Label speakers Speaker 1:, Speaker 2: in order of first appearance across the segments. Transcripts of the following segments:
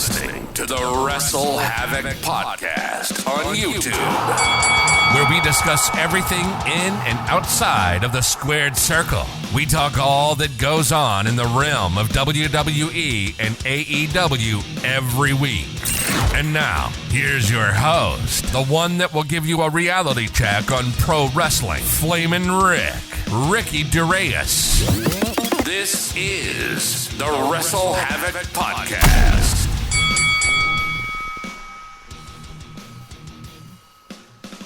Speaker 1: listening to the WrestleHavoc Podcast on YouTube, where we discuss everything in and outside of the squared circle. We talk all that goes on in the realm of WWE and AEW every week. And now, here's your host, the one that will give you a reality check on pro wrestling, Flamin' Rick, Ricky DeReyes. This is the WrestleHavoc Podcast.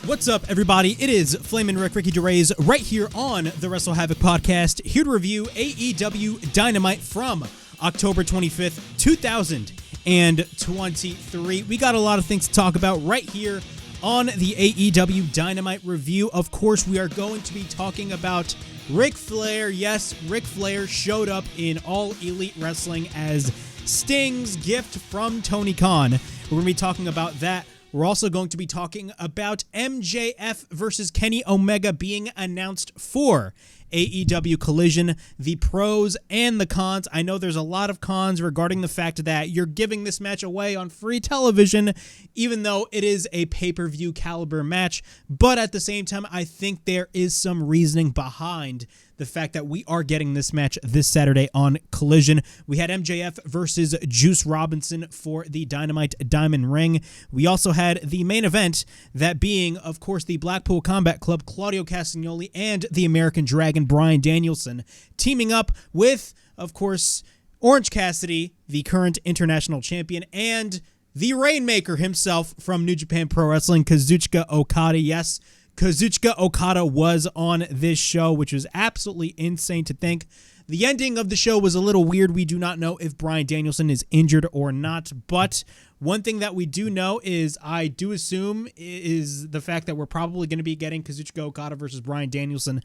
Speaker 2: What's up, everybody? It is Flamin' Rick, Ricky DeReyes, right here on the WrestleHavoc Podcast, here to review AEW Dynamite from October 25th, 2023. We got a lot of things to talk about right here on the AEW Dynamite review. Of course, we are going to be talking about Ric Flair. Yes, Ric Flair showed up in All Elite Wrestling as Sting's gift from Tony Khan. We're going to be talking about that. We're also going to be talking about MJF versus Kenny Omega being announced for AEW Collision, the pros and the cons. I know there's a lot of cons regarding the fact that you're giving this match away on free television, even though it is a pay-per-view caliber match. But at the same time, I think there is some reasoning behind the fact that we are getting this match this Saturday on Collision. We had MJF versus Juice Robinson for the Dynamite Diamond Ring. We also had the main event, that being, of course, the Blackpool Combat Club, Claudio Castagnoli, and the American Dragon, Bryan Danielson, teaming up with, of course, Orange Cassidy, the current international champion, and the Rainmaker himself from New Japan Pro Wrestling, Kazuchika Okada. Yes, Kazuchika Okada was on this show, which was absolutely insane to think. The ending of the show was a little weird. We do not know if Bryan Danielson is injured or not, but one thing that we do know is, I do assume, is the fact that we're probably going to be getting Kazuchika Okada versus Bryan Danielson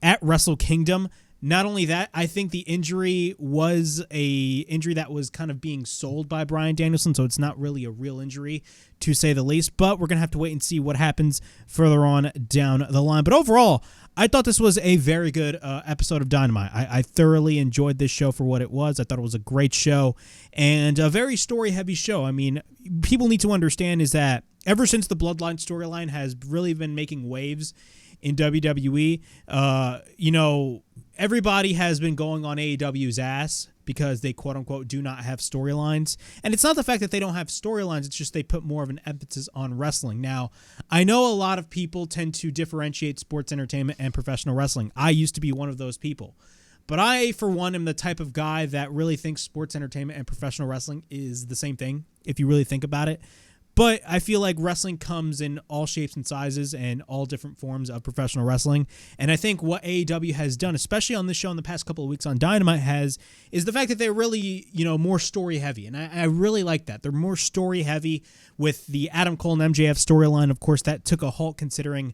Speaker 2: at Wrestle Kingdom. Not only that, I think the injury was a injury that was kind of being sold by Bryan Danielson, so it's not really a real injury, to say the least. But we're going to have to wait and see what happens further on down the line. But overall, I thought this was a very good episode of Dynamite. I thoroughly enjoyed this show for what it was. I thought it was a great show and a very story-heavy show. I mean, people need to understand is that ever since the Bloodline storyline has really been making waves in WWE, everybody has been going on AEW's ass because they quote-unquote do not have storylines. And it's not the fact that they don't have storylines, it's just they put more of an emphasis on wrestling. Now, I know a lot of people tend to differentiate sports entertainment and professional wrestling. I used to be one of those people. But I, for one, am the type of guy that really thinks sports entertainment and professional wrestling is the same thing, if you really think about it. But I feel like wrestling comes in all shapes and sizes and all different forms of professional wrestling. And I think what AEW has done, especially on this show in the past couple of weeks on Dynamite, is the fact that they're really, more story heavy. And I really like that. They're more story heavy with the Adam Cole and MJF storyline. Of course, that took a halt considering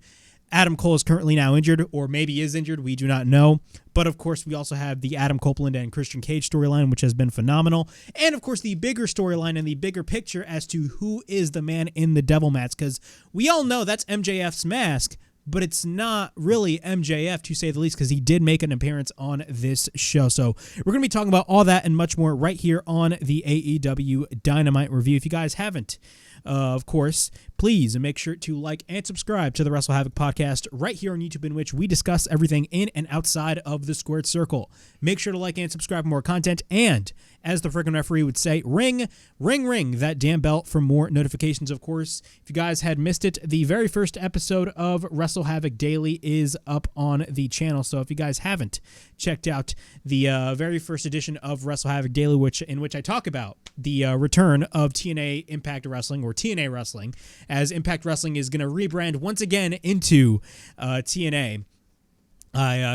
Speaker 2: Adam Cole is currently now injured, or maybe is injured. We do not know. But, of course, we also have the Adam Copeland and Christian Cage storyline, which has been phenomenal. And, of course, the bigger storyline and the bigger picture as to who is the man in the devil mask. Because we all know that's MJF's mask, but it's not really MJF, to say the least, because he did make an appearance on this show. So we're going to be talking about all that and much more right here on the AEW Dynamite review. If you guys haven't, of course, please make sure to like and subscribe to the WrestleHavoc Podcast right here on YouTube, in which we discuss everything in and outside of the squared circle. Make sure to like and subscribe for more content, and as the freaking referee would say, ring that damn bell for more notifications. Of course, if you guys had missed it, the very first episode of WrestleHavoc Daily is up on the channel. So if you guys haven't checked out the very first edition of WrestleHavoc Daily, in which I talk about the return of TNA Impact Wrestling, or TNA Wrestling, as Impact Wrestling is going to rebrand once again into TNA.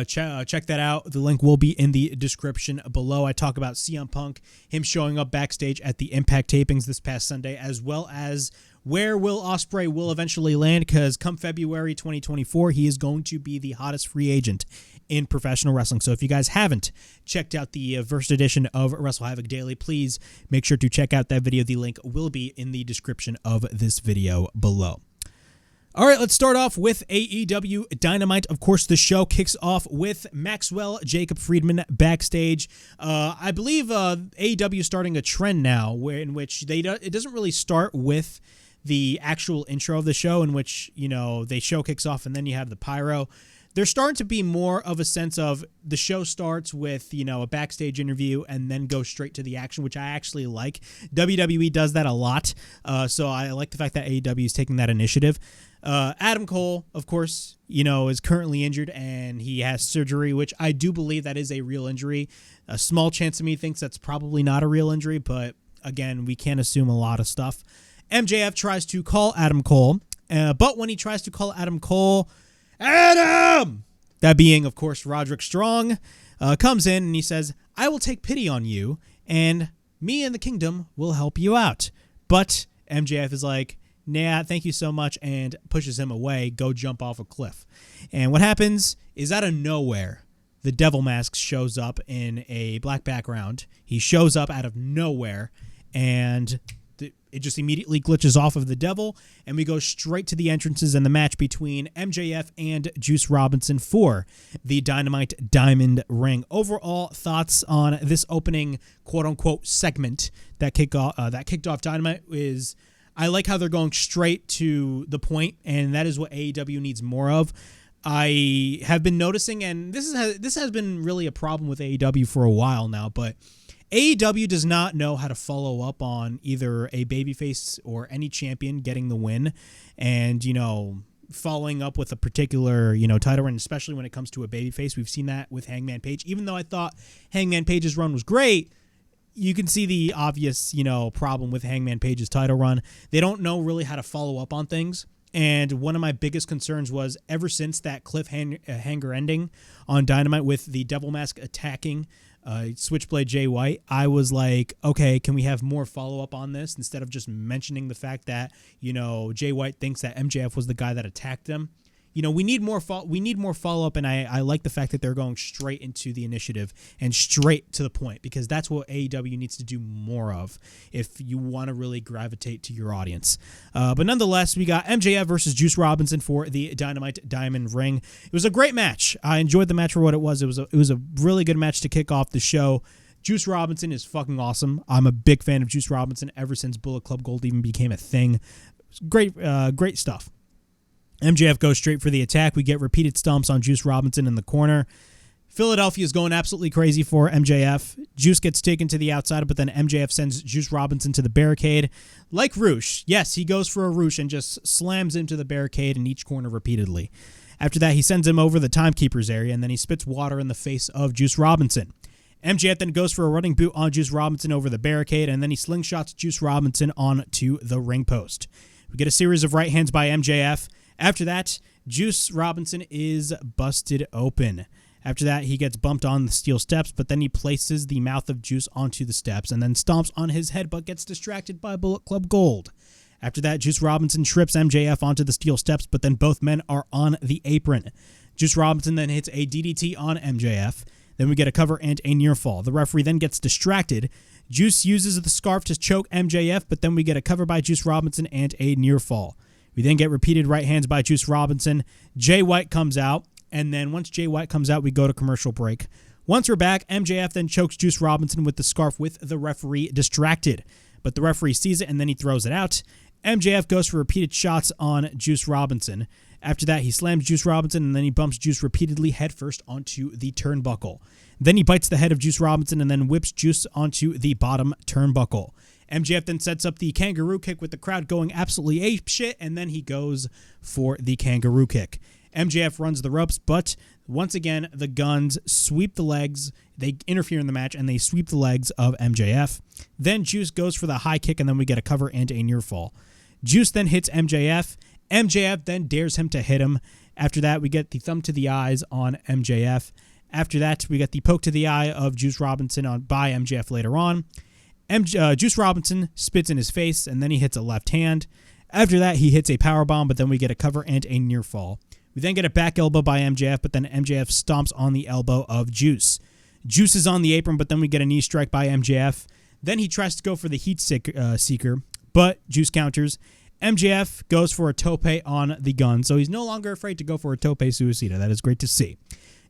Speaker 2: Check that out. The link will be in the description below. I talk about CM Punk, him showing up backstage at the Impact tapings this past Sunday, as well as where Will Ospreay will eventually land, because come February 2024, he is going to be the hottest free agent in professional wrestling. So if you guys haven't checked out the first edition of WrestleHavoc Daily, please make sure to check out that video. The link will be in the description of this video below. All right, let's start off with AEW Dynamite. Of course, the show kicks off with Maxwell Jacob Friedman backstage. I believe AEW is starting a trend now in which it doesn't really start with the actual intro of the show, in which, the show kicks off and then you have the pyro. There's starting to be more of a sense of the show starts with, a backstage interview and then go straight to the action, which I actually like. WWE does that a lot, so I like the fact that AEW is taking that initiative. Adam Cole, of course, is currently injured and he has surgery, which I do believe that is a real injury. A small chance of me thinks that's probably not a real injury, but again, we can't assume a lot of stuff. MJF tries to call Adam Cole, but when he tries to call Adam Cole, Adam, that being, of course, Roderick Strong, comes in and he says, I will take pity on you and me and the kingdom will help you out. But MJF is like, nah, thank you so much, and pushes him away. Go jump off a cliff. And what happens is, out of nowhere, the Devil Mask shows up in a black background. He shows up out of nowhere, and it just immediately glitches off of the Devil, and we go straight to the entrances and the match between MJF and Juice Robinson for the Dynamite Diamond Ring. Overall thoughts on this opening quote-unquote segment that kicked off Dynamite is, I like how they're going straight to the point, and that is what AEW needs more of. I have been noticing, and this has been really a problem with AEW for a while now, but AEW does not know how to follow up on either a babyface or any champion getting the win, and following up with a particular title run, especially when it comes to a babyface. We've seen that with Hangman Page. Even though I thought Hangman Page's run was great, you can see the obvious, problem with Hangman Page's title run. They don't know really how to follow up on things. And one of my biggest concerns was, ever since that cliffhanger ending on Dynamite with the Devil Mask attacking Switchblade Jay White, I was like, okay, can we have more follow-up on this instead of just mentioning the fact that, Jay White thinks that MJF was the guy that attacked him? We need more follow-up, and I like the fact that they're going straight into the initiative and straight to the point, because that's what AEW needs to do more of if you want to really gravitate to your audience. But nonetheless, we got MJF versus Juice Robinson for the Dynamite Diamond Ring. It was a great match. I enjoyed the match for what it was. It was a really good match to kick off the show. Juice Robinson is fucking awesome. I'm a big fan of Juice Robinson ever since Bullet Club Gold even became a thing. Great stuff. MJF goes straight for the attack. We get repeated stomps on Juice Robinson in the corner. Philadelphia is going absolutely crazy for MJF. Juice gets taken to the outside, but then MJF sends Juice Robinson to the barricade. Like Roosh, yes, he goes for a Roosh and just slams into the barricade in each corner repeatedly. After that, he sends him over the timekeeper's area, and then he spits water in the face of Juice Robinson. MJF then goes for a running boot on Juice Robinson over the barricade, and then he slingshots Juice Robinson onto the ring post. We get a series of right hands by MJF. After that, Juice Robinson is busted open. After that, he gets bumped on the steel steps, but then he places the mouth of Juice onto the steps and then stomps on his head, but gets distracted by Bullet Club Gold. After that, Juice Robinson trips MJF onto the steel steps, but then both men are on the apron. Juice Robinson then hits a DDT on MJF. Then we get a cover and a near fall. The referee then gets distracted. Juice uses the scarf to choke MJF, but then we get a cover by Juice Robinson and a near fall. We then get repeated right hands by Juice Robinson. Jay White comes out, and then once Jay White comes out, we go to commercial break. Once we're back, MJF then chokes Juice Robinson with the scarf with the referee distracted. But the referee sees it, and then he throws it out. MJF goes for repeated shots on Juice Robinson. After that, he slams Juice Robinson, and then he bumps Juice repeatedly headfirst onto the turnbuckle. Then he bites the head of Juice Robinson and then whips Juice onto the bottom turnbuckle. MJF then sets up the kangaroo kick with the crowd going absolutely apeshit, and then he goes for the kangaroo kick. MJF runs the ropes, but once again, the Guns sweep the legs. They interfere in the match, and they sweep the legs of MJF. Then Juice goes for the high kick, and then we get a cover and a near fall. Juice then hits MJF. MJF then dares him to hit him. After that, we get the thumb to the eyes on MJF. After that, we get the poke to the eye of Juice Robinson by MJF later on. Juice Robinson spits in his face, and then he hits a left hand. After that, he hits a powerbomb, but then we get a cover and a near fall. We then get a back elbow by MJF, but then MJF stomps on the elbow of Juice. Juice is on the apron, but then we get a knee strike by MJF. Then he tries to go for the heat seeker, but Juice counters. MJF goes for a tope on the gun, so he's no longer afraid to go for a tope suicida. That is great to see.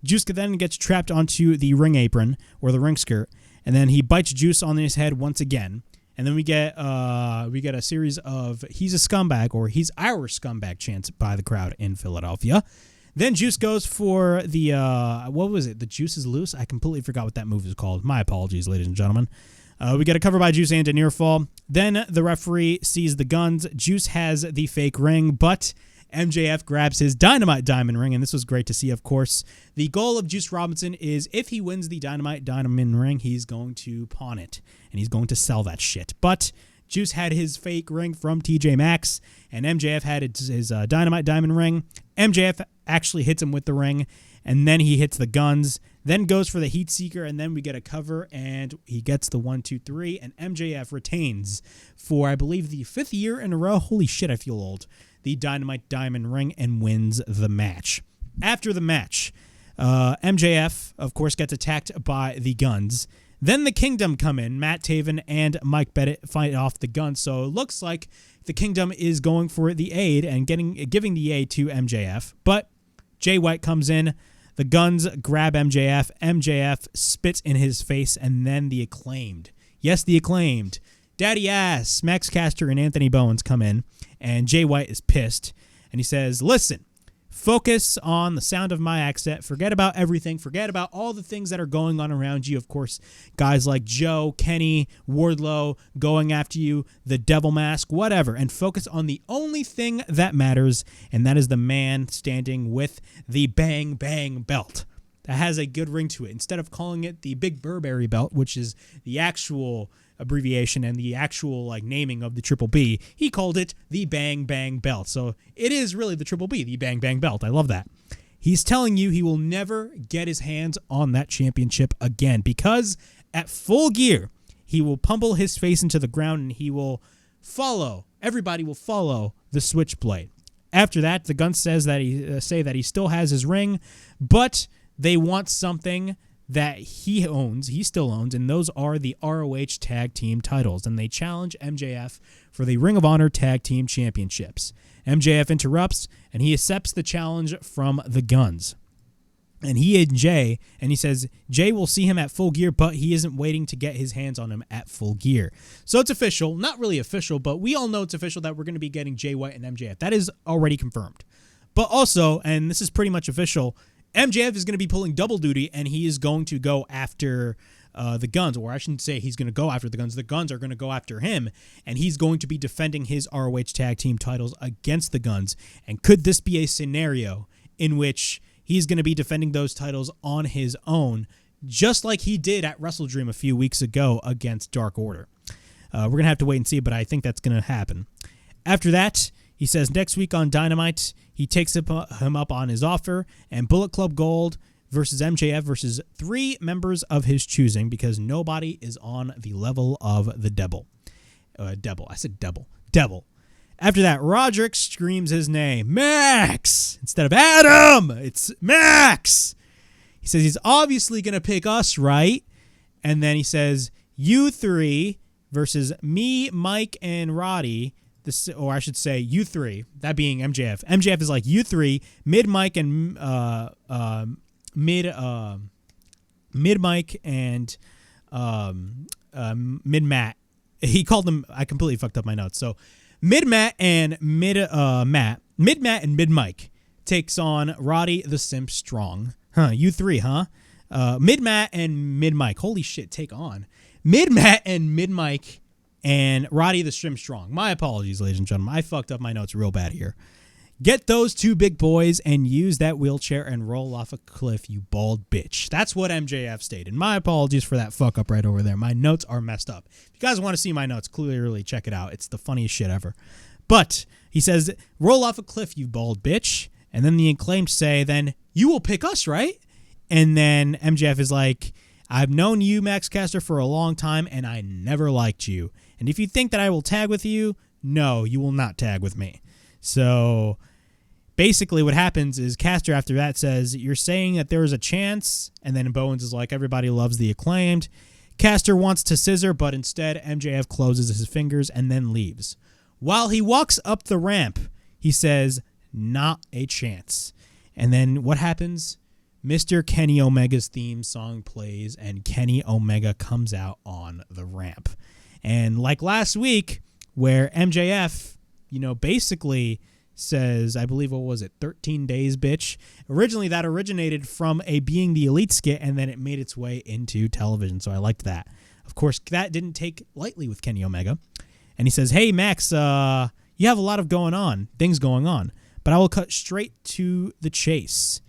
Speaker 2: Juice then gets trapped onto the ring apron, or the ring skirt, and then he bites Juice on his head once again. And then we get a series of "he's a scumbag" or "he's our scumbag" chants by the crowd in Philadelphia. Then Juice goes for the what was it? The Juice is Loose? I completely forgot what that move is called. My apologies, ladies and gentlemen. We get a cover by Juice and a near fall. Then the referee sees the guns. Juice has the fake ring, but MJF grabs his Dynamite Diamond ring, and this was great to see, of course. The goal of Juice Robinson is if he wins the Dynamite Diamond ring, he's going to pawn it, and he's going to sell that shit. But Juice had his fake ring from TJ Maxx, and MJF had his Dynamite Diamond ring. MJF actually hits him with the ring, and then he hits the guns, then goes for the Heat Seeker, and then we get a cover, and he gets the 1, 2, 3, and MJF retains for, I believe, the 5th year in a row. Holy shit, I feel old. The Dynamite Diamond ring and wins the match. After the match, MJF, of course, gets attacked by the guns. Then the Kingdom come in. Matt Taven and Mike Bennett fight off the guns. So it looks like the Kingdom is going for the aid and giving the aid to MJF. But Jay White comes in. The guns grab MJF. MJF spits in his face, and then the Acclaimed. Yes, the Acclaimed. Daddy Ass, Max Caster, and Anthony Bowens come in, and Jay White is pissed, and he says, listen, focus on the sound of my accent, forget about everything, forget about all the things that are going on around you. Of course, guys like Joe, Kenny, Wardlow going after you, the Devil Mask, whatever, and focus on the only thing that matters, and that is the man standing with the Bang Bang belt. That has a good ring to it. Instead of calling it the Big Burberry belt, which is the actual abbreviation and the actual naming of the Triple B, he called it the Bang Bang belt. So it is really the Triple B, the Bang Bang belt. I love that. He's telling you he will never get his hands on that championship again, because at Full Gear, he will pummel his face into the ground and he will follow. Everybody will follow the Switchblade. After that, the Guns say that he still has his ring, but they want something that he still owns, and those are the ROH Tag Team titles, and they challenge MJF for the Ring of Honor Tag Team Championships. MJF interrupts, and he accepts the challenge from the Guns. And he says Jay will see him at Full Gear, but he isn't waiting to get his hands on him at Full Gear. So it's official, not really official, but we all know it's official that we're going to be getting Jay White and MJF. That is already confirmed. But also, and this is pretty much official, MJF is going to be pulling double duty, and he is going to go after the Guns, or I shouldn't say he's going to go after the Guns. The Guns are going to go after him, and he's going to be defending his ROH Tag Team titles against the Guns. And could this be a scenario in which he's going to be defending those titles on his own, just like he did at WrestleDream a few weeks ago against Dark Order? We're going to have to wait and see, but I think that's going to happen. After that, he says next week on Dynamite, he takes him up on his offer, and Bullet Club Gold versus MJF versus 3 members of his choosing, because nobody is on the level of the Devil. Devil. After that, Roderick screams his name, Max! Instead of Adam, it's Max! He says he's obviously going to pick us, right? And then he says, you 3 versus me, Mike, and Roddy. Or I should say, you 3, that being MJF. MJF is like, you 3, Mid Mike and Mid Mike and Mid Matt. He called them. I completely fucked up my notes. So Mid Matt and Mid Matt and Mid Mike takes on Roddy the Simp Strong. You 3, Mid Matt and Mid Mike. Holy shit, take on Mid Matt and Mid Mike and Roddy the Simp Strong. My apologies, ladies and gentlemen. I fucked up my notes real bad here. Get those 2 big boys and use that wheelchair and roll off a cliff, you bald bitch. That's what MJF stated. My apologies for that fuck up right over there. My notes are messed up. If you guys want to see my notes, clearly check it out. It's the funniest shit ever. But he says, roll off a cliff, you bald bitch. And then the Acclaimed say, then you will pick us, right? And then MJF is like, I've known you, Max Caster, for a long time, and I never liked you. And if you think that I will tag with you, no, you will not tag with me. So basically what happens is Caster after that says, you're saying that there is a chance, and then Bowens is like, everybody loves the Acclaimed. Caster wants to scissor, but instead MJF closes his fingers and then leaves. While he walks up the ramp, he says, "Not a chance." And then what happens? Mr. Kenny Omega's theme song plays, and Kenny Omega comes out on the ramp. And like last week, where MJF, basically says, I believe, 13 days, bitch. Originally, that originated from a Being the Elite skit, and then it made its way into television, so I liked that. Of course, that didn't take lightly with Kenny Omega. And he says, "Hey, Max, you have a lot of things going on, but I will cut straight to the chase.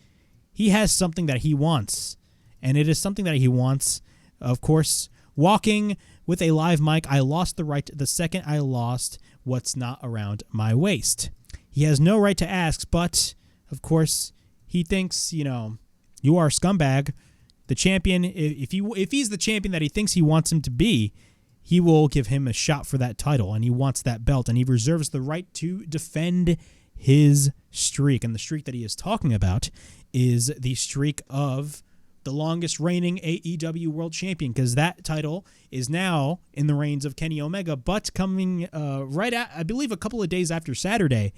Speaker 2: He has something that he wants, and it is something that he wants, of course, walking with a live mic. I lost the right the second I lost what's not around my waist. He has no right to ask, but, of course, he thinks, you are a scumbag. The champion, if he's the champion that he thinks he wants him to be, he will give him a shot for that title, and he wants that belt, and he reserves the right to defend his streak." And the streak that he is talking about is the streak of the longest reigning AEW World Champion, because that title is now in the reigns of Kenny Omega, but coming I believe a couple of days after Saturday,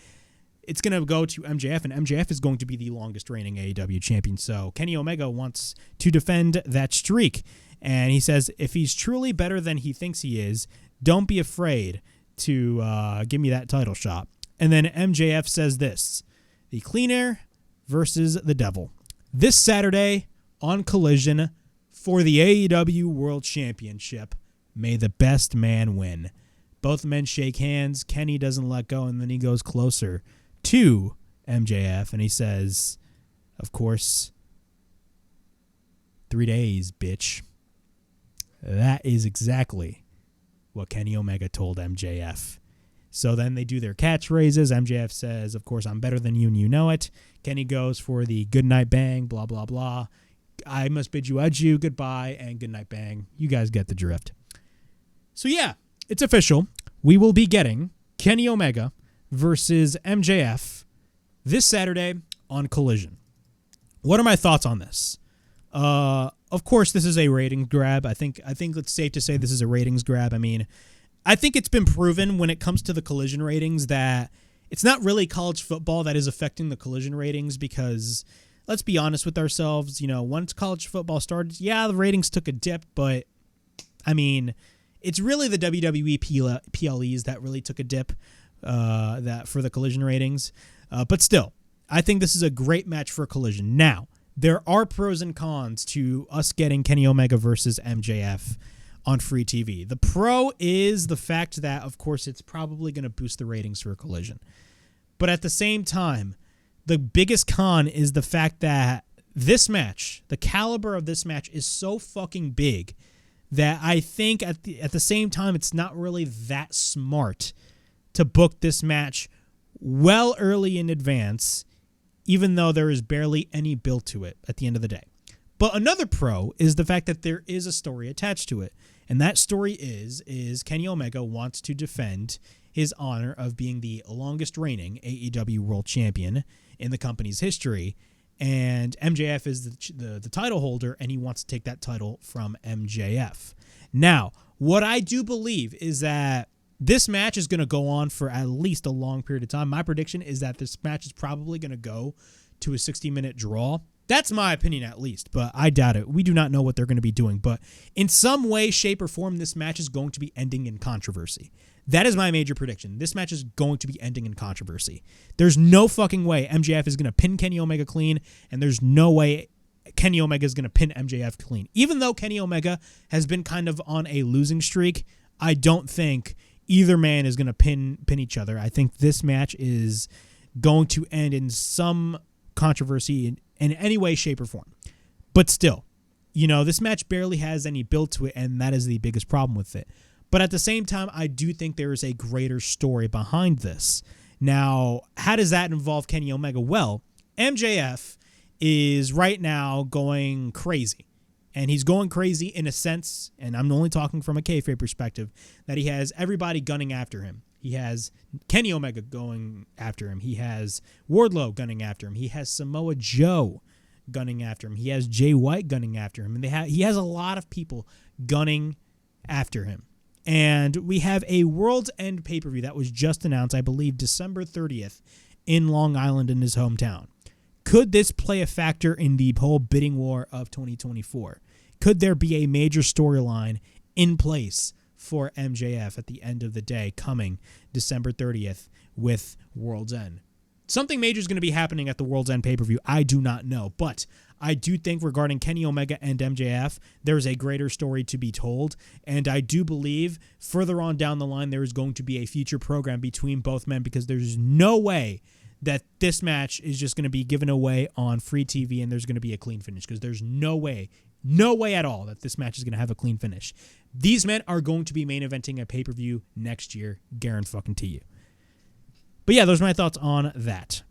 Speaker 2: it's going to go to MJF, and MJF is going to be the longest reigning AEW champion. So Kenny Omega wants to defend that streak. And he says, if he's truly better than he thinks he is, don't be afraid to give me that title shot. And then MJF says this: "The Clean Air versus the Devil. This Saturday on Collision for the AEW World Championship. May the best man win." Both men shake hands. Kenny doesn't let go, and then he goes closer to MJF, and he says, of course, 3 days, bitch. That is exactly what Kenny Omega told MJF. So then they do their catchphrases. MJF says, of course, "I'm better than you and you know it." Kenny goes for the good night bang, blah, blah, blah. "I must bid you adieu, goodbye, and good night bang." You guys get the drift. So yeah, it's official. We will be getting Kenny Omega versus MJF this Saturday on Collision. What are my thoughts on this? Of course, this is a ratings grab. I think it's safe to say this is a ratings grab. I mean, I think it's been proven when it comes to the Collision ratings that it's not really college football that is affecting the Collision ratings, because let's be honest with ourselves, once college football started, the ratings took a dip, but I mean, it's really the WWE PLEs that really took a dip that for the Collision ratings. But still, I think this is a great match for Collision. Now, there are pros and cons to us getting Kenny Omega versus MJF on free TV. The pro is the fact that, of course, it's probably going to boost the ratings for Collision. But at the same time, the biggest con is the fact that this match, the caliber of this match, is so fucking big that I think at the same time, it's not really that smart to book this match well early in advance, even though there is barely any build to it at the end of the day. But another pro is the fact that there is a story attached to it. And that story is Kenny Omega wants to defend his honor of being the longest reigning AEW World Champion in the company's history. And MJF is the title holder, and he wants to take that title from MJF. Now, what I do believe is that this match is going to go on for at least a long period of time. My prediction is that this match is probably going to go to a 60-minute draw. That's my opinion, at least, but I doubt it. We do not know what they're going to be doing, but in some way, shape, or form, this match is going to be ending in controversy. That is my major prediction. This match is going to be ending in controversy. There's no fucking way MJF is going to pin Kenny Omega clean, and there's no way Kenny Omega is going to pin MJF clean. Even though Kenny Omega has been kind of on a losing streak, I don't think either man is going to pin each other. I think this match is going to end in some controversy in any way, shape, or form. But still, this match barely has any build to it, and that is the biggest problem with it. But at the same time, I do think there is a greater story behind this. Now, how does that involve Kenny Omega? Well, MJF is right now going crazy. And he's going crazy in a sense, and I'm only talking from a kayfabe perspective, that he has everybody gunning after him. He has Kenny Omega going after him. He has Wardlow gunning after him. He has Samoa Joe gunning after him. He has Jay White gunning after him. And he has a lot of people gunning after him. And we have a World's End pay-per-view that was just announced, I believe, December 30th in Long Island in his hometown. Could this play a factor in the whole bidding war of 2024? Could there be a major storyline in place for MJF at the end of the day coming December 30th with World's End? Something major is going to be happening at the World's End pay-per-view. I do not know, but I do think regarding Kenny Omega and MJF, there's a greater story to be told, and I do believe further on down the line there is going to be a future program between both men, because there's no way that this match is just going to be given away on free TV and there's going to be a clean finish, because there's no way at all that this match is going to have a clean finish. These men are going to be main eventing a pay-per-view next year, guarantee you. But yeah, those are my thoughts on that.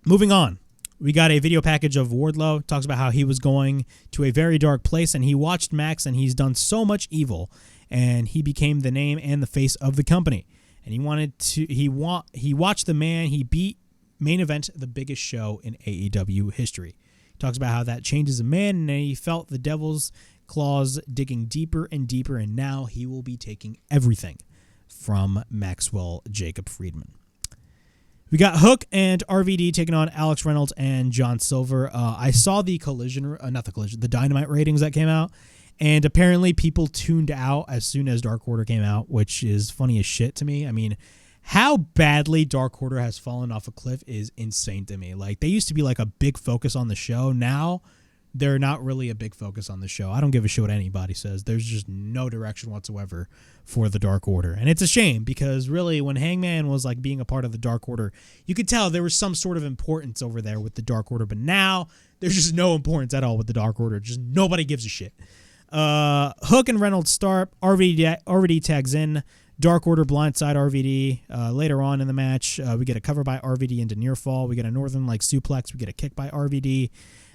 Speaker 2: Moving on, we got a video package of Wardlow. Talks about how he was going to a very dark place and he watched Max and he's done so much evil and he became the name and the face of the company. And he watched the man he beat main event the biggest show in AEW history. He talks about how that changes a man and he felt the devil's claws digging deeper and deeper, and now he will be taking everything from Maxwell Jacob Friedman. We got Hook and RVD taking on Alex Reynolds and John Silver. I saw the the Dynamite ratings that came out, and apparently people tuned out as soon as Dark Order came out, which is funny as shit to me. I mean, how badly Dark Order has fallen off a cliff is insane to me. Like, they used to be like a big focus on the show. Now they're not really a big focus on the show. I don't give a shit what anybody says. There's just no direction whatsoever for the Dark Order. And it's a shame, because really when Hangman was like being a part of the Dark Order, you could tell there was some sort of importance over there with the Dark Order. But now there's just no importance at all with the Dark Order. Just nobody gives a shit. Hook and Reynolds start. RVD tags in. Dark Order blindside RVD. Later on in the match, we get a cover by RVD into near fall. We get a Northern Light suplex. We get a kick by RVD.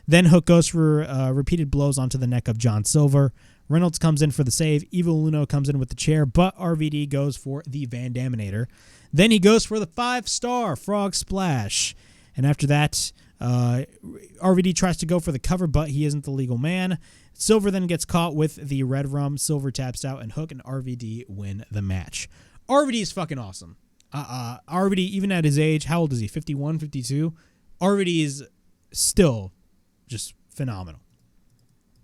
Speaker 2: Then Hook goes for repeated blows onto the neck of John Silver. Reynolds comes in for the save. Evil Uno comes in with the chair, but RVD goes for the Van Daminator. Then he goes for the 5-star frog splash. And after that, RVD tries to go for the cover, but he isn't the legal man. Silver then gets caught with the red rum. Silver taps out, and Hook and RVD win the match. RVD is fucking awesome. RVD, even at his age, how old is he? 51, 52? RVD is still just phenomenal.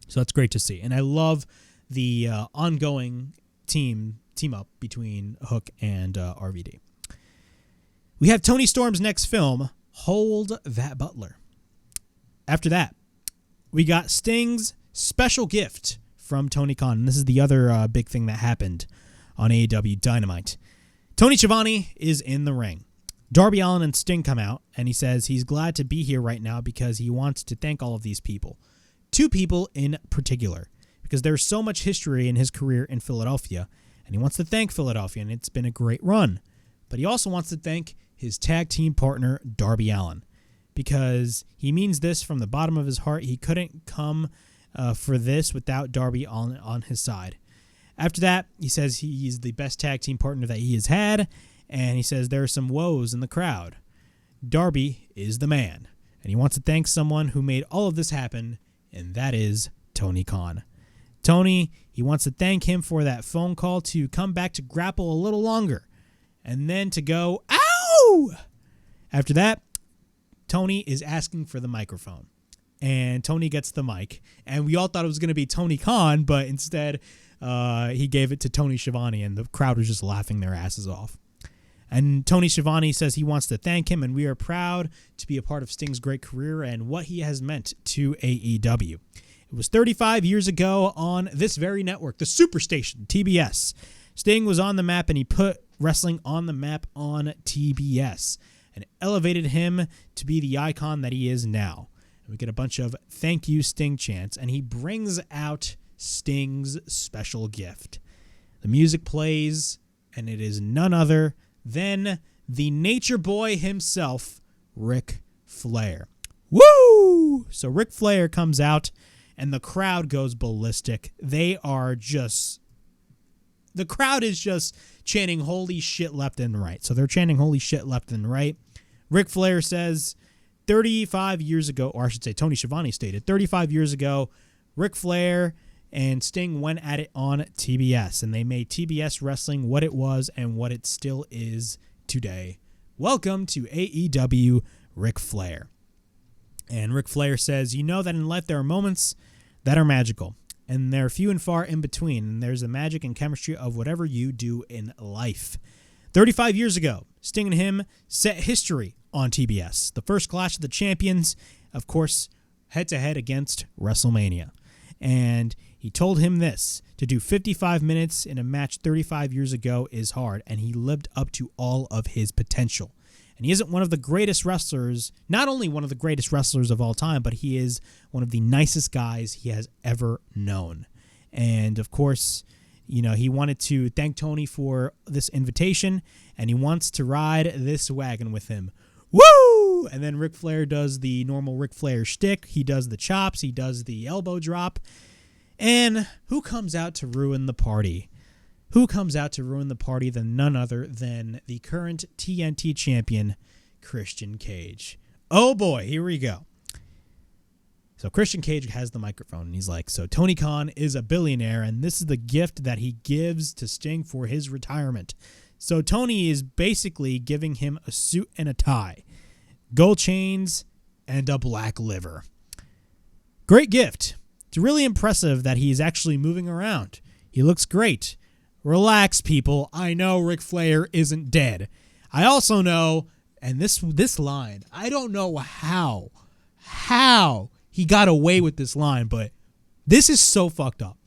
Speaker 2: So that's great to see. And I love the ongoing team up between Hook and RVD. We have Tony Storm's next film, Hold That Butler. After that, we got Sting's special gift from Tony Khan. And this is the other big thing that happened on AEW Dynamite. Tony Schiavone is in the ring. Darby Allin and Sting come out, and he says he's glad to be here right now because he wants to thank all of these people. 2 people in particular, because there's so much history in his career in Philadelphia, and he wants to thank Philadelphia, and it's been a great run. But he also wants to thank his tag team partner, Darby Allin, because he means this from the bottom of his heart. He couldn't come for this without Darby on his side. After that, he says he's the best tag team partner that he has had, and he says there are some woes in the crowd. Darby is the man, and he wants to thank someone who made all of this happen, and that is Tony Khan. Tony, he wants to thank him for that phone call to come back to grapple a little longer, and then to go, ow! After that, Tony is asking for the microphone, and Tony gets the mic, and we all thought it was going to be Tony Khan, but instead he gave it to Tony Schiavone, and the crowd was just laughing their asses off. And Tony Schiavone says he wants to thank him, and we are proud to be a part of Sting's great career and what he has meant to AEW. It was 35 years ago on this very network, the Superstation, TBS. Sting was on the map, and he put wrestling on the map on TBS and elevated him to be the icon that he is now. And we get a bunch of thank you Sting chants, and he brings out Sting's special gift. The music plays, and it is none other than the Nature Boy himself, Ric Flair. Woo! So Ric Flair comes out, and the crowd goes ballistic. The crowd is just chanting holy shit left and right. So they're chanting holy shit left and right. Ric Flair says 35 years ago, or I should say Tony Schiavone stated, 35 years ago, Ric Flair and Sting went at it on TBS, and they made TBS wrestling what it was and what it still is today. Welcome to AEW Ric Flair. And Ric Flair says, you know that in life there are moments that are magical, and they're few and far in between, and there's the magic and chemistry of whatever you do in life. 35 years ago, Sting and him set history on TBS. The first Clash of the Champions, of course, head-to-head against WrestleMania. And he told him this, to do 55 minutes in a match 35 years ago is hard, and he lived up to all of his potential. And he isn't one of the greatest wrestlers, not only one of the greatest wrestlers of all time, but he is one of the nicest guys he has ever known. And, of course, you know, he wanted to thank Tony for this invitation, and he wants to ride this wagon with him. Woo! And then Ric Flair does the normal Ric Flair shtick. He does the chops. He does the elbow drop. And who comes out to ruin the party? Who comes out to ruin the party than none other than the current TNT champion, Christian Cage. Oh boy, here we go. So Christian Cage has the microphone, and he's like, so Tony Khan is a billionaire, and this is the gift that he gives to Sting for his retirement. So Tony is basically giving him a suit and a tie, gold chains, and a black liver. Great gift. It's really impressive that he's actually moving around. He looks great. Relax, people. I know Ric Flair isn't dead. I also know, and this line, I don't know how he got away with this line, but this is so fucked up.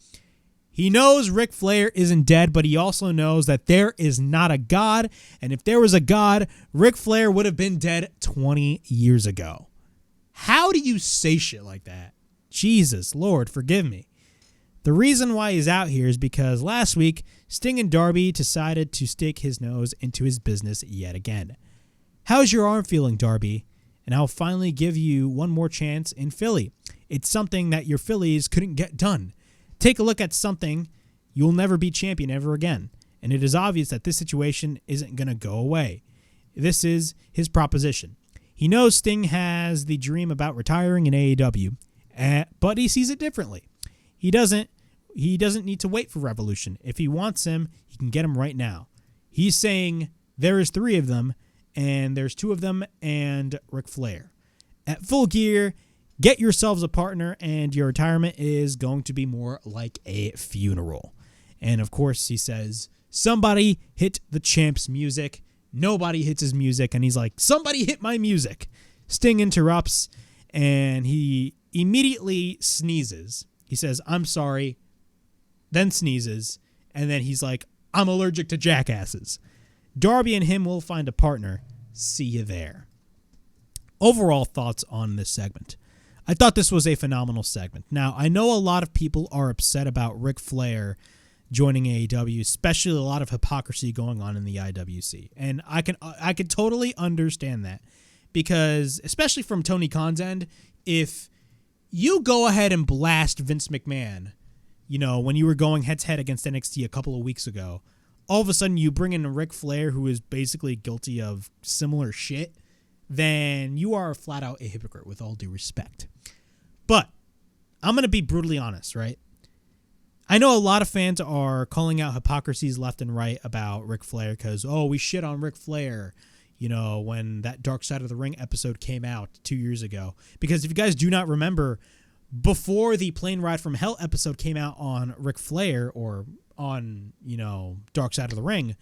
Speaker 2: He knows Ric Flair isn't dead, but he also knows that there is not a God, and if there was a God, Ric Flair would have been dead 20 years ago. How do you say shit like that? Jesus, Lord, forgive me. The reason why he's out here is because last week, Sting and Darby decided to stick his nose into his business yet again. How's your arm feeling, Darby? And I'll finally give you one more chance in Philly. It's something that your Phillies couldn't get done. Take a look at something. You'll never be champion ever again. And it is obvious that this situation isn't going to go away. This is his proposition. He knows Sting has the dream about retiring in AEW, but he sees it differently. He doesn't need to wait for Revolution. If he wants him, he can get him right now. He's saying there is 3 of them, and there's 2 of them and Ric Flair. At Full Gear, get yourselves a partner, and your retirement is going to be more like a funeral. And of course, he says, somebody hit the champ's music. Nobody hits his music, and he's like, somebody hit my music. Sting interrupts, and he immediately sneezes. He says, I'm sorry, then sneezes, and then he's like, I'm allergic to jackasses. Darby and him will find a partner. See you there. Overall thoughts on this segment. I thought this was a phenomenal segment. Now, I know a lot of people are upset about Ric Flair joining AEW, especially a lot of hypocrisy going on in the IWC. And I can totally understand that, because especially from Tony Khan's end, if you go ahead and blast Vince McMahon, you know, when you were going head-to-head against NXT a couple of weeks ago, all of a sudden you bring in a Ric Flair who is basically guilty of similar shit, then you are flat out a hypocrite, with all due respect. But I'm going to be brutally honest, right? I know a lot of fans are calling out hypocrisies left and right about Ric Flair because, oh, we shit on Ric Flair, you know, when that Dark Side of the Ring episode came out 2 years ago. Because if you guys do not remember, before the Plane Ride from Hell episode came out on Ric Flair, or on, you know, Dark Side of the Ring,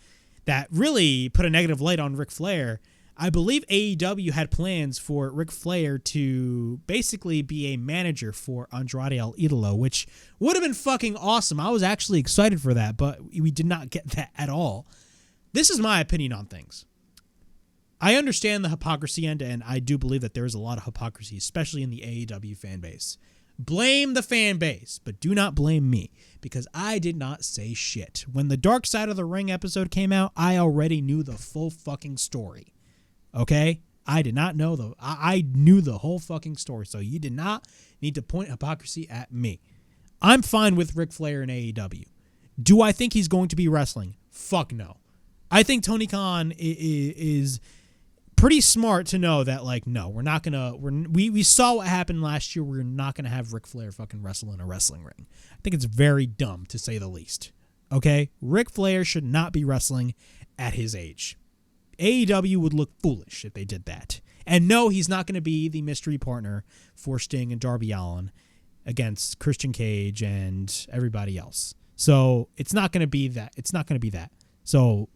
Speaker 2: that really put a negative light on Ric Flair, I believe AEW had plans for Ric Flair to basically be a manager for Andrade El Idolo, which would have been fucking awesome. I was actually excited for that, but we did not get that at all. This is my opinion on things. I understand the hypocrisy end, and I do believe that there is a lot of hypocrisy, especially in the AEW fan base. Blame the fan base, but do not blame me, because I did not say shit. When the Dark Side of the Ring episode came out, I already knew the full fucking story. Okay? I did not know I knew the whole fucking story, so you did not need to point hypocrisy at me. I'm fine with Ric Flair in AEW. Do I think he's going to be wrestling? Fuck no. I think Tony Khan is pretty smart to know that, like, no, we're not gonna. We saw what happened last year. We're not gonna have Ric Flair fucking wrestle in a wrestling ring. I think it's very dumb, to say the least. Okay, Ric Flair should not be wrestling at his age. AEW would look foolish if they did that. And no, he's not going to be the mystery partner for Sting and Darby Allin against Christian Cage and everybody else. So it's not going to be that. It's not going to be that. So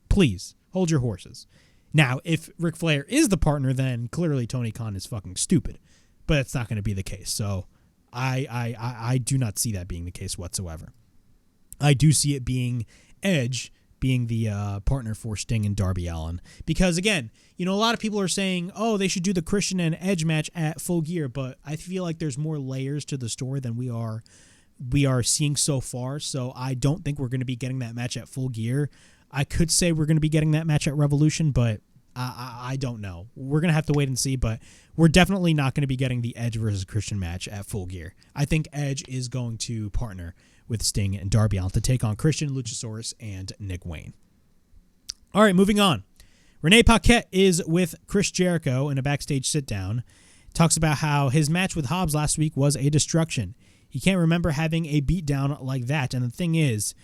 Speaker 2: please hold your horses. Now, if Ric Flair is the partner, then clearly Tony Khan is fucking stupid. But it's not going to be the case. So I do not see that being the case whatsoever. I do see it being Edge being the partner for Sting and Darby Allin. Because, again, you know, a lot of people are saying, oh, they should do the Christian and Edge match at Full Gear, but I feel like there's more layers to the story than we are seeing so far, so I don't think we're going to be getting that match at Full Gear. I could say we're going to be getting that match at Revolution, but I don't know. We're going to have to wait and see, but we're definitely not going to be getting the Edge versus Christian match at Full Gear. I think Edge is going to partner with Sting and Darby Allin to take on Christian, Luchasaurus, and Nick Wayne. All right, moving on. Renee Paquette is with Chris Jericho in a backstage sit-down. Talks about how his match with Hobbs last week was a destruction. He can't remember having a beatdown like that. And the thing is,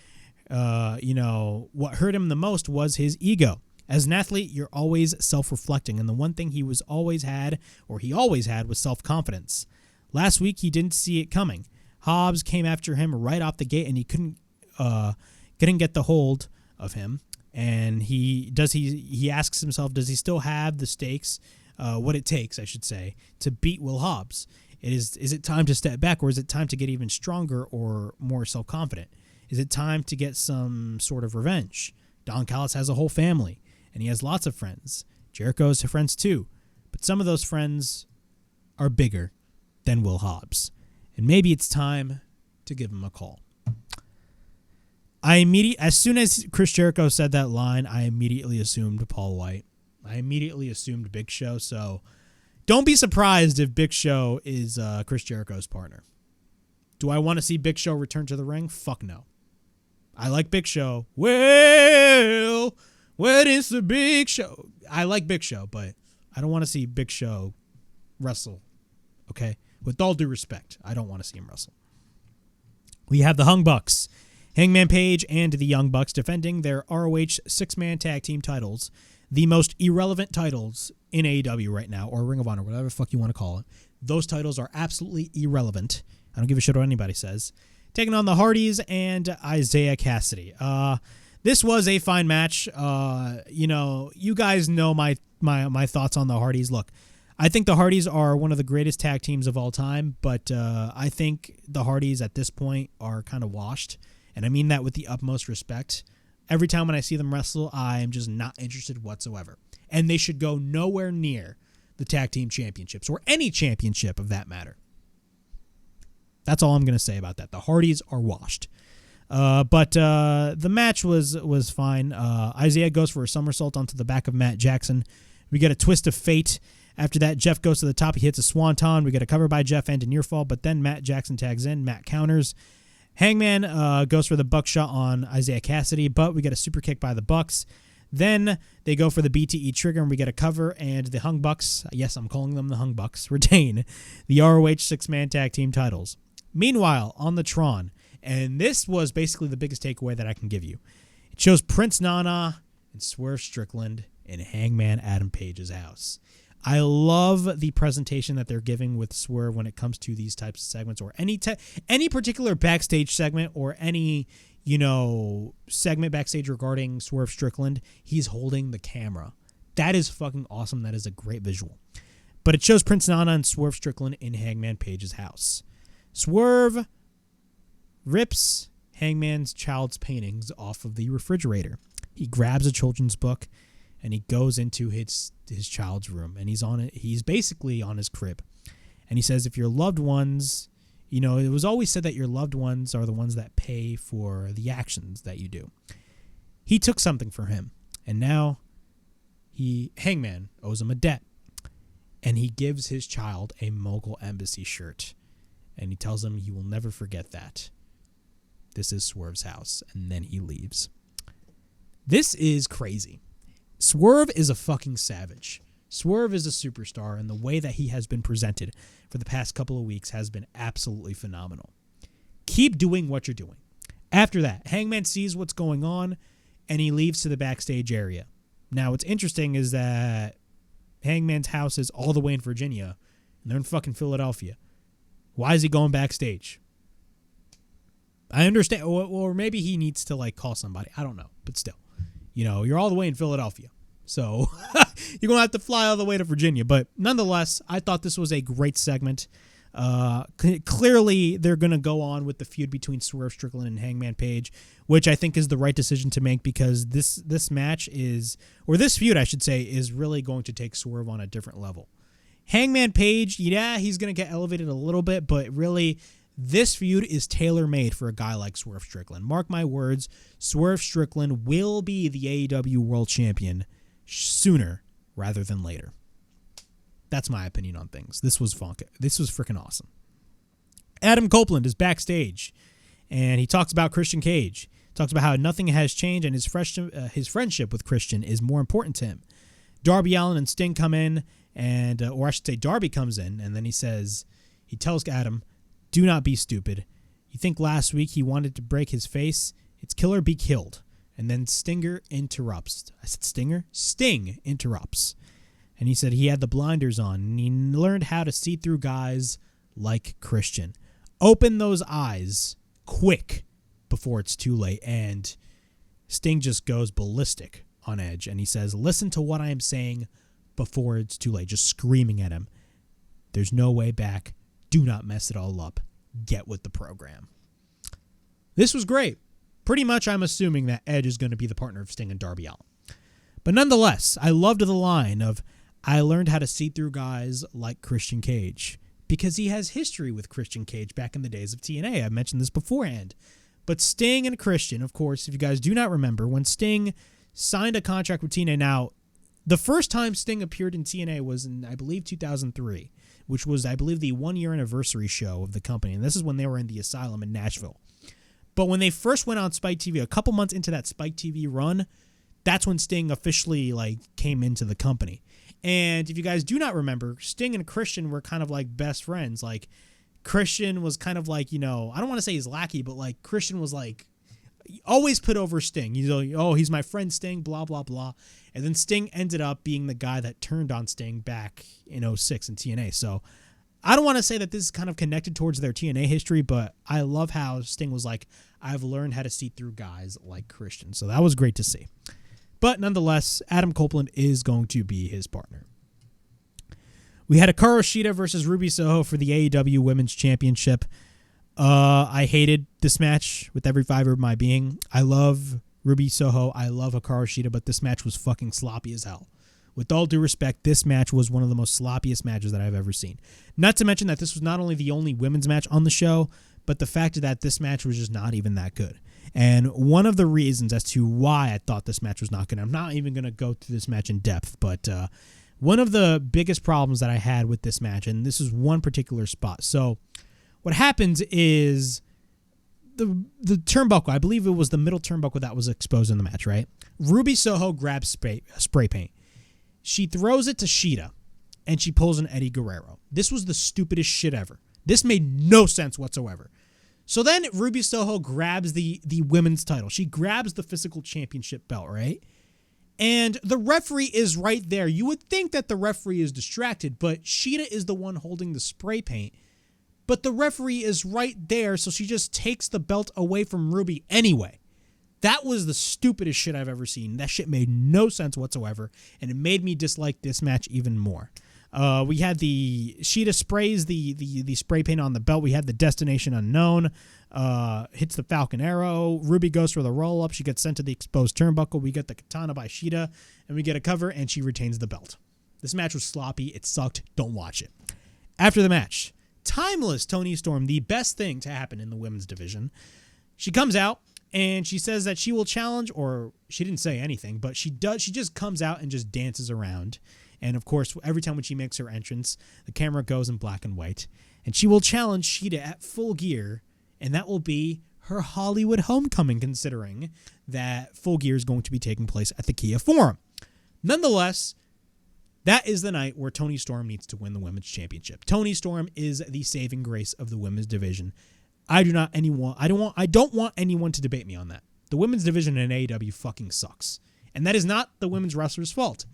Speaker 2: what hurt him the most was his ego. As an athlete, you're always self-reflecting. And the one thing he always had was self-confidence. Last week, he didn't see it coming. Hobbs came after him right off the gate, and he couldn't get the hold of him. And he asks himself, does he still have the stakes, what it takes, I should say, to beat Will Hobbs? Is it time to step back, or is it time to get even stronger or more self-confident? Is it time to get some sort of revenge? Don Callis has a whole family, and he has lots of friends. Jericho has friends too, but some of those friends are bigger than Will Hobbs. And maybe it's time to give him a call. As soon as Chris Jericho said that line, I immediately assumed Paul White. I immediately assumed Big Show. So don't be surprised if Big Show is Chris Jericho's partner. Do I want to see Big Show return to the ring? Fuck no. I like Big Show. Well, what is the Big Show? I like Big Show, but I don't want to see Big Show wrestle. Okay? With all due respect, I don't want to see him wrestle. We have the Hung Bucks, Hangman Page and the Young Bucks defending their ROH six-man tag team titles, the most irrelevant titles in AEW right now, or Ring of Honor, whatever the fuck you want to call it. Those titles are absolutely irrelevant. I don't give a shit what anybody says. Taking on the Hardys and Isiah Kassidy. This was a fine match. You guys know my thoughts on the Hardys. Look, I think the Hardys are one of the greatest tag teams of all time, but I think the Hardys at this point are kind of washed, and I mean that with the utmost respect. Every time when I see them wrestle, I'm just not interested whatsoever, and they should go nowhere near the tag team championships, or any championship of that matter. That's all I'm going to say about that. The Hardys are washed. But the match was fine. Isiah goes for a somersault onto the back of Matt Jackson. We get a twist of fate. After that, Jeff goes to the top. He hits a swanton. We get a cover by Jeff and a near fall, but then Matt Jackson tags in. Matt counters. Hangman goes for the buckshot on Isiah Kassidy, but we get a super kick by the Bucks. Then they go for the BTE trigger, and we get a cover, and the Hung Bucks, yes, I'm calling them the Hung Bucks, retain the ROH six-man tag team titles. Meanwhile, on the Tron, and this was basically the biggest takeaway that I can give you, it shows Prince Nana and Swerve Strickland in Hangman Adam Page's house. I love the presentation that they're giving with Swerve when it comes to these types of segments, or any particular backstage segment, or any segment backstage regarding Swerve Strickland. He's holding the camera. That is fucking awesome. That is a great visual. But it shows Prince Nana and Swerve Strickland in Hangman Page's house. Swerve rips Hangman's child's paintings off of the refrigerator. He grabs a children's book and he goes into his child's room, and he's basically on his crib. And he says, if your loved ones, it was always said that your loved ones are the ones that pay for the actions that you do. He took something for him, and now Hangman owes him a debt. And he gives his child a Mogul Embassy shirt. And he tells him he will never forget that. This is Swerve's house. And then he leaves. This is crazy. Swerve is a fucking savage. Swerve is a superstar, and the way that he has been presented for the past couple of weeks has been absolutely phenomenal. Keep doing what you're doing. After that, Hangman sees what's going on, and he leaves to the backstage area. Now, what's interesting is that Hangman's house is all the way in Virginia, and they're in fucking Philadelphia. Why is he going backstage? I understand, or maybe he needs to, like, call somebody. I don't know, but still. You know, you're all the way in Philadelphia, so you're going to have to fly all the way to Virginia. But nonetheless, I thought this was a great segment. Clearly, they're going to go on with the feud between Swerve Strickland and Hangman Page, which I think is the right decision to make because this match is, or this feud, I should say, is really going to take Swerve on a different level. Hangman Page, yeah, he's going to get elevated a little bit, but really, this feud is tailor-made for a guy like Swerve Strickland. Mark my words, Swerve Strickland will be the AEW World Champion sooner rather than later. That's my opinion on things. This was freaking awesome. Adam Copeland is backstage, and he talks about Christian Cage. Talks about how nothing has changed, and his friendship with Christian is more important to him. Darby Allin and Sting come in, and or I should say Darby comes in, and then he tells Adam, "Do not be stupid. You think last week he wanted to break his face? It's kill or be killed." And then Stinger interrupts. I said Stinger? Sting interrupts. And he said he had the blinders on, and he learned how to see through guys like Christian. Open those eyes quick before it's too late. And Sting just goes ballistic on Edge, and he says, "Listen to what I am saying before it's too late." Just screaming at him. There's no way back. Do not mess it all up. Get with the program. This was great. Pretty much I'm assuming that Edge is going to be the partner of Sting and Darby Allin. But nonetheless, I loved the line of, "I learned how to see through guys like Christian Cage," because he has history with Christian Cage back in the days of TNA. I mentioned this beforehand. But Sting and Christian, of course, if you guys do not remember, when Sting signed a contract with TNA, now, the first time Sting appeared in TNA was in, I believe, 2003, which was, I believe, the one-year anniversary show of the company. And this is when they were in the Asylum in Nashville. But when they first went on Spike TV, a couple months into that Spike TV run, that's when Sting officially came into the company. And if you guys do not remember, Sting and Christian were kind of like best friends. Like, Christian was kind of like, I don't want to say he's lackey, but Christian was always put over Sting. He's my friend Sting, blah, blah, blah. And then Sting ended up being the guy that turned on Sting back in 2006 in TNA. So I don't want to say that this is kind of connected towards their TNA history, but I love how Sting was like, I've learned how to see through guys like Christian. So that was great to see. But nonetheless, Adam Copeland is going to be his partner. We had Hikaru Shida versus Ruby Soho for the AEW Women's Championship. I hated this match with every fiber of my being. I love Ruby Soho. I love Hikaru Shida, but this match was fucking sloppy as hell. With all due respect, this match was one of the most sloppiest matches that I've ever seen. Not to mention that this was not only the only women's match on the show, but the fact that this match was just not even that good. And one of the reasons as to why I thought this match was not good, I'm not even going to go through this match in depth, but one of the biggest problems that I had with this match, and this is one particular spot. So what happens is the turnbuckle, I believe it was the middle turnbuckle that was exposed in the match, right? Ruby Soho grabs spray paint. She throws it to Shida, and she pulls an Eddie Guerrero. This was the stupidest shit ever. This made no sense whatsoever. So then Ruby Soho grabs the women's title. She grabs the physical championship belt, right? And the referee is right there. You would think that the referee is distracted, but Shida is the one holding the spray paint. But the referee is right there, so she just takes the belt away from Ruby anyway. That was the stupidest shit I've ever seen. That shit made no sense whatsoever, and it made me dislike this match even more. We had Shida sprays the spray paint on the belt. We had the Destination Unknown, hits the Falcon Arrow. Ruby goes for the roll up. She gets sent to the exposed turnbuckle. We get the Katana by Shida, and we get a cover, and she retains the belt. This match was sloppy. It sucked. Don't watch it. After the match, timeless Toni Storm, the best thing to happen in the women's division. She comes out, and she says that she will challenge, or she didn't say anything, but she does. She just comes out and just dances around. And, of course, every time when she makes her entrance, the camera goes in black and white. And she will challenge Shida at Full Gear, and that will be her Hollywood homecoming, considering that Full Gear is going to be taking place at the Kia Forum. Nonetheless, that is the night where Toni Storm needs to win the women's championship. Toni Storm is the saving grace of the women's division. I don't want anyone to debate me on that. The women's division in AEW fucking sucks. And that is not the women's wrestlers' fault.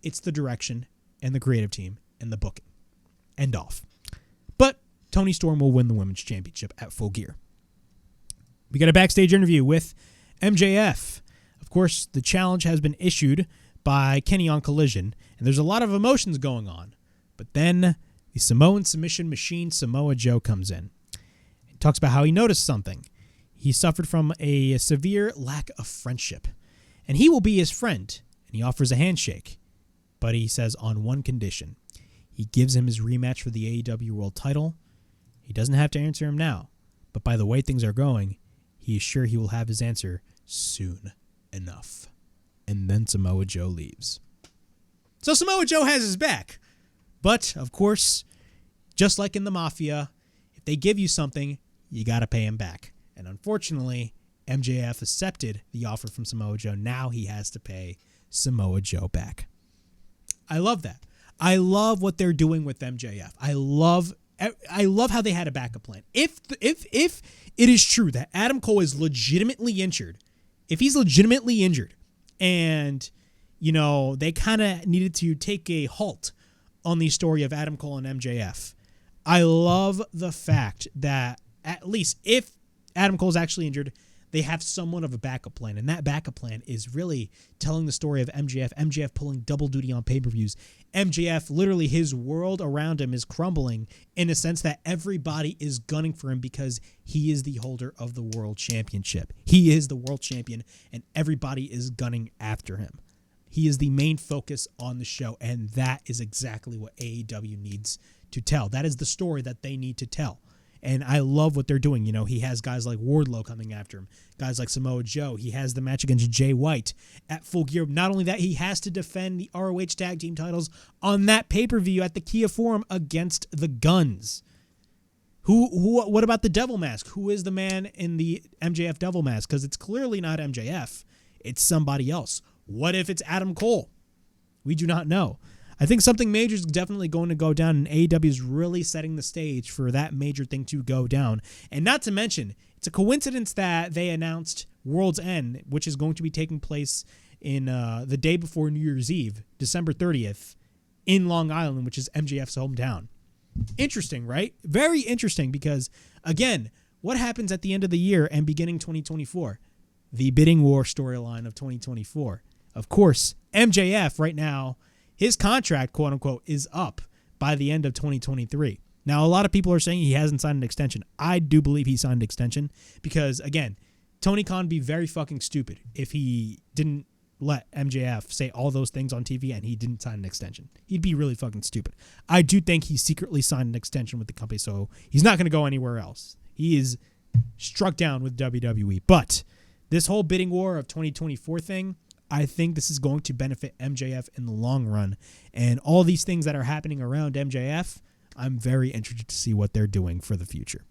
Speaker 2: It's the direction and the creative team and the booking. End off. But Toni Storm will win the women's championship at Full Gear. We got a backstage interview with MJF. Of course, the challenge has been issued by Kenny on Collision, and there's a lot of emotions going on. But then the Samoan submission machine, Samoa Joe, comes in. He talks about how he noticed something. He suffered from a severe lack of friendship, and he will be his friend, and he offers a handshake. But he says on one condition. He gives him his rematch for the AEW World title. He doesn't have to answer him now, but by the way things are going, he is sure he will have his answer soon enough. And then Samoa Joe leaves. So Samoa Joe has his back. But, of course, just like in the Mafia, if they give you something, you got to pay him back. And unfortunately, MJF accepted the offer from Samoa Joe. Now he has to pay Samoa Joe back. I love that. I love what they're doing with MJF. I love how they had a backup plan. If it is true that Adam Cole is legitimately injured, if he's legitimately injured, and they kind of needed to take a halt on the story of Adam Cole and MJF, I love the fact that at least if Adam Cole's actually injured, they have somewhat of a backup plan. And that backup plan is really telling the story of MJF pulling double duty on pay-per-views. MJF, literally his world around him is crumbling in a sense that everybody is gunning for him because he is the holder of the world championship. He is the world champion and everybody is gunning after him. He is the main focus on the show, and that is exactly what AEW needs to tell. That is the story that they need to tell. And I love what they're doing. He has guys like Wardlow coming after him, guys like Samoa Joe. He has the match against Jay White at Full Gear. Not only that, he has to defend the ROH Tag Team titles on that pay-per-view at the Kia Forum against the Guns. What about the Devil Mask? Who is the man in the MJF Devil Mask? Because it's clearly not MJF. It's somebody else. What if it's Adam Cole? We do not know. I think something major is definitely going to go down, and AEW is really setting the stage for that major thing to go down. And not to mention, it's a coincidence that they announced World's End, which is going to be taking place in the day before New Year's Eve, December 30th, in Long Island, which is MJF's hometown. Interesting, right? Very interesting because, again, what happens at the end of the year and beginning 2024? The bidding war storyline of 2024. Of course, MJF right now, his contract, quote unquote, is up by the end of 2023. Now, a lot of people are saying he hasn't signed an extension. I do believe he signed an extension because, again, Tony Khan would be very fucking stupid if he didn't let MJF say all those things on TV and he didn't sign an extension. He'd be really fucking stupid. I do think he secretly signed an extension with the company, so he's not going to go anywhere else. He is struck down with WWE. But this whole bidding war of 2024 thing, I think this is going to benefit MJF in the long run. And all these things that are happening around MJF, I'm very interested to see what they're doing for the future.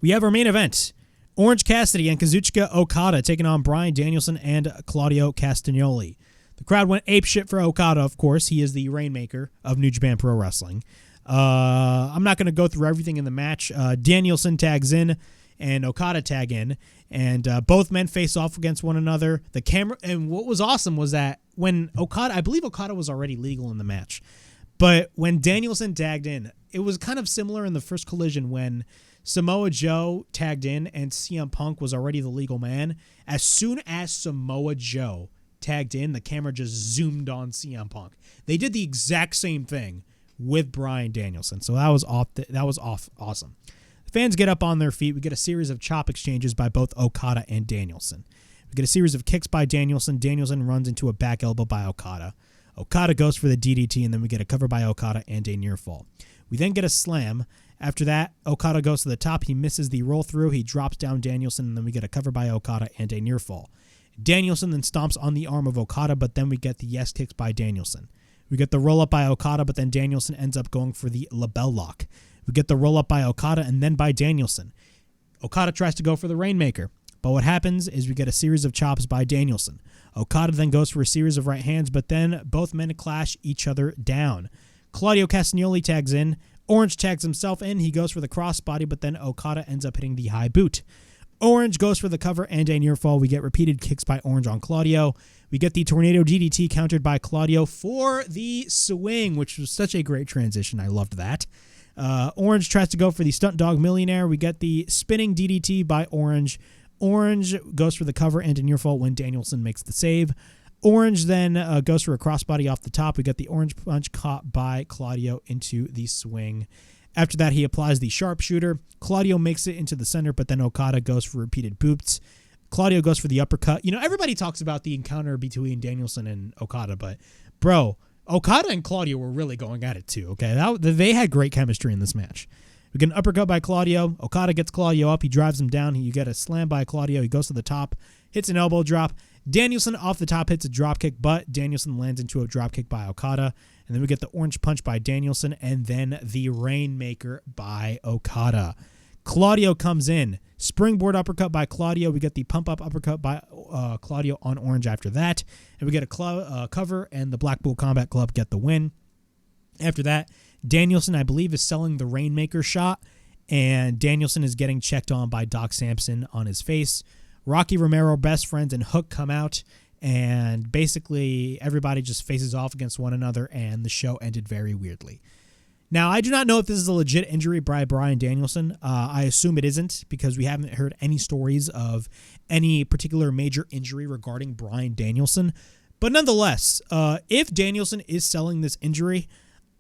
Speaker 2: We have our main event. Orange Cassidy and Kazuchika Okada taking on Bryan Danielson and Claudio Castagnoli. The crowd went apeshit for Okada, of course. He is the rainmaker of New Japan Pro Wrestling. I'm not going to go through everything in the match. Danielson tags in and Okada tag in, and both men face off against one another. The camera, and what was awesome was that when Okada, I believe Okada was already legal in the match, but when Danielson tagged in, it was kind of similar in the first collision when Samoa Joe tagged in and CM Punk was already the legal man. As soon as Samoa Joe tagged in, the camera just zoomed on CM Punk. They did the exact same thing with Bryan Danielson, so that was awesome. Fans get up on their feet. We get a series of chop exchanges by both Okada and Danielson. We get a series of kicks by Danielson. Danielson runs into a back elbow by Okada. Okada goes for the DDT, and then we get a cover by Okada and a near fall. We then get a slam. After that, Okada goes to the top. He misses the roll through. He drops down Danielson, and then we get a cover by Okada and a near fall. Danielson then stomps on the arm of Okada, but then we get the yes kicks by Danielson. We get the roll up by Okada, but then Danielson ends up going for the label lock. We get the roll-up by Okada and then by Danielson. Okada tries to go for the Rainmaker. But what happens is we get a series of chops by Danielson. Okada then goes for a series of right hands, but then both men clash each other down. Claudio Castagnoli tags in. Orange tags himself in. He goes for the crossbody, but then Okada ends up hitting the high boot. Orange goes for the cover and a near fall. We get repeated kicks by Orange on Claudio. We get the Tornado DDT countered by Claudio for the swing, which was such a great transition. I loved that. Orange tries to go for the Stunt Dog Millionaire. We get the spinning DDT by Orange. Orange goes for the cover and a near fall when Danielson makes the save. Orange then goes for a crossbody off the top. We get the Orange Punch caught by Claudio into the swing. After that, he applies the sharpshooter. Claudio makes it into the center, but then Okada goes for repeated boots. Claudio goes for the uppercut. You know, everybody talks about the encounter between Danielson and Okada, but, bro, Okada and Claudio were really going at it too, okay? They had great chemistry in this match. We get an uppercut by Claudio. Okada gets Claudio up. He drives him down. You get a slam by Claudio. He goes to the top, hits an elbow drop. Danielson off the top hits a dropkick, but Danielson lands into a dropkick by Okada. And then we get the Orange Punch by Danielson and then the Rainmaker by Okada. Claudio comes in. Springboard uppercut by Claudio. We get the pump-up uppercut by Claudio on Orange after that. And we get a cover, and the Blackpool Combat Club get the win. After that, Danielson, I believe, is selling the Rainmaker shot, and Danielson is getting checked on by Doc Samson on his face. Rocky Romero, Best Friends, and Hook come out, and basically everybody just faces off against one another, and the show ended very weirdly. Now, I do not know if this is a legit injury by Bryan Danielson. I assume it isn't because we haven't heard any stories of any particular major injury regarding Bryan Danielson. But nonetheless, if Danielson is selling this injury,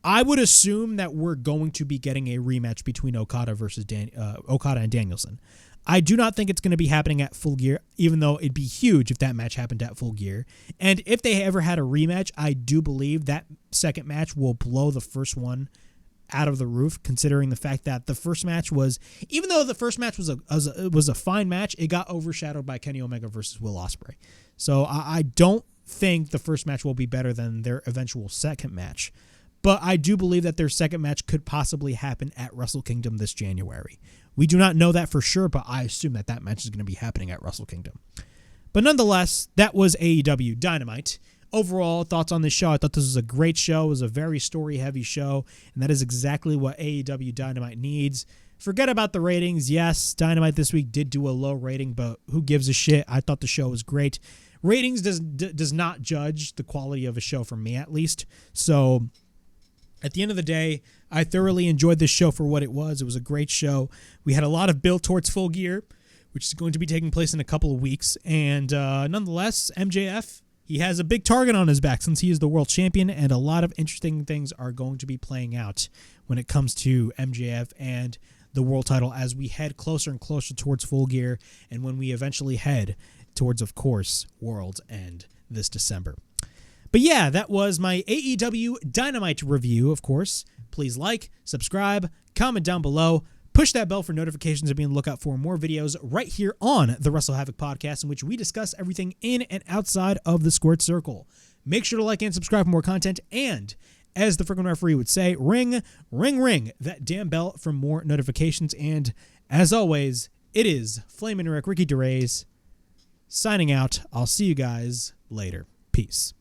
Speaker 2: I would assume that we're going to be getting a rematch between Okada versus Okada and Danielson. I do not think it's going to be happening at Full Gear, even though it'd be huge if that match happened at Full Gear. And if they ever had a rematch, I do believe that second match will blow the first one out of the roof, considering the fact that the first match was, even though the first match was a fine match, it got overshadowed by Kenny Omega versus Will Ospreay. So I don't think the first match will be better than their eventual second match. But I do believe that their second match could possibly happen at Wrestle Kingdom this January. We do not know that for sure, but I assume that that match is going to be happening at Wrestle Kingdom. But nonetheless, that was AEW Dynamite. Overall, thoughts on this show, I thought this was a great show. It was a very story-heavy show, and that is exactly what AEW Dynamite needs. Forget about the ratings. Yes, Dynamite this week did do a low rating, but who gives a shit? I thought the show was great. Ratings does not judge the quality of a show for me, at least. So at the end of the day, I thoroughly enjoyed this show for what it was. It was a great show. We had a lot of build towards Full Gear, which is going to be taking place in a couple of weeks. And nonetheless, MJF, he has a big target on his back since he is the world champion, and a lot of interesting things are going to be playing out when it comes to MJF and the world title as we head closer and closer towards Full Gear, and when we eventually head towards, of course, World's End this December. But yeah, that was my AEW Dynamite review, of course. Please like, subscribe, comment down below, push that bell for notifications and be on the lookout for more videos right here on the WrestleHavoc Podcast, in which we discuss everything in and outside of the squared circle. Make sure to like and subscribe for more content, and as the freaking referee would say, ring, ring, ring that damn bell for more notifications. And as always, it is Flamin' Rick, Ricky DeRays, signing out. I'll see you guys later. Peace.